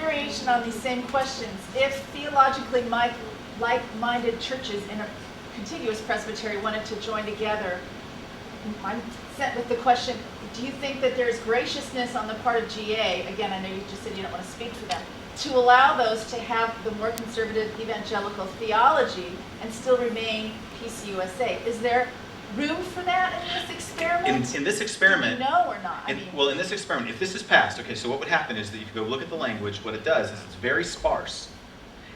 variation on these same questions. If theologically like-minded churches in a contiguous presbytery wanted to join together, I'm sent with the question, do you think that there's graciousness on the part of GA, again, I know you just said you don't want to speak for them, to allow those to have the more conservative evangelical theology and still remain PCUSA? Is there room for that in this experiment? In this experiment, no or not? Well, in this experiment, if this is passed, okay, so what would happen is that if you go look at the language, what it does is it's very sparse.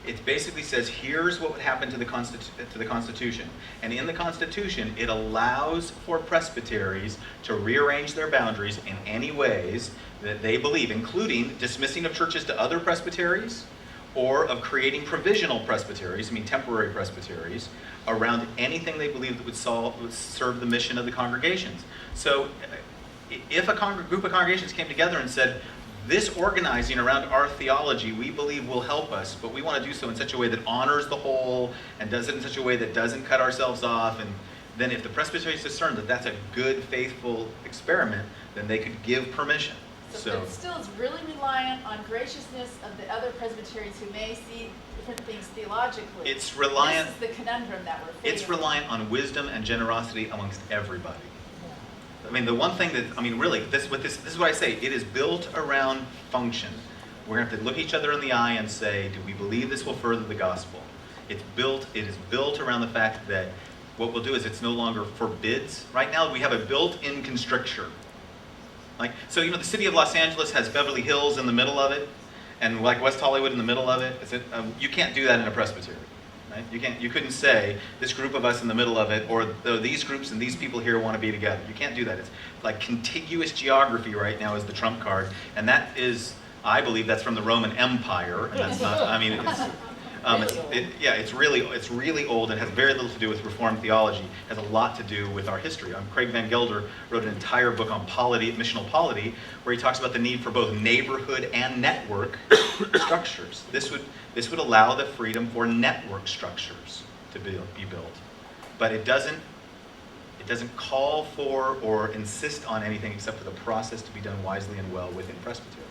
It basically says, here's what would happen to the Constitution. And in the Constitution, it allows for presbyteries to rearrange their boundaries in any ways that they believe, including dismissing of churches to other presbyteries, or of creating provisional presbyteries, temporary presbyteries, around anything they believe that would serve the mission of the congregations. So if a group of congregations came together and said, this organizing around our theology we believe will help us, but we want to do so in such a way that honors the whole and does it in such a way that doesn't cut ourselves off, and then if the presbytery is discerned that that's a good, faithful experiment, then they could give permission. So it still is really reliant on graciousness of the other presbyteries who may see different things theologically. It's reliant. This is the conundrum that we're facing. It's reliant on wisdom and generosity amongst everybody. The one thing that, really, this is what I say, it is built around function. We're going to have to look each other in the eye and say, do we believe this will further the gospel? It is built around the fact that what we'll do is it's no longer forbids. Right now we have a built-in constricture. So the city of Los Angeles has Beverly Hills in the middle of it, and West Hollywood in the middle of it. You can't do that in a presbytery. Right? You couldn't say, this group of us in the middle of it, or these groups and these people here want to be together. You can't do that. It's like contiguous geography right now is the trump card, and that is, I believe that's from the Roman Empire, and that's not, it's really old and has very little to do with Reformed theology. It has a lot to do with our history. Craig Van Gelder wrote an entire book on polity, missional polity, where he talks about the need for both neighborhood and network structures. This would allow the freedom for network structures to be built, but it doesn't call for or insist on anything except for the process to be done wisely and well within presbytery.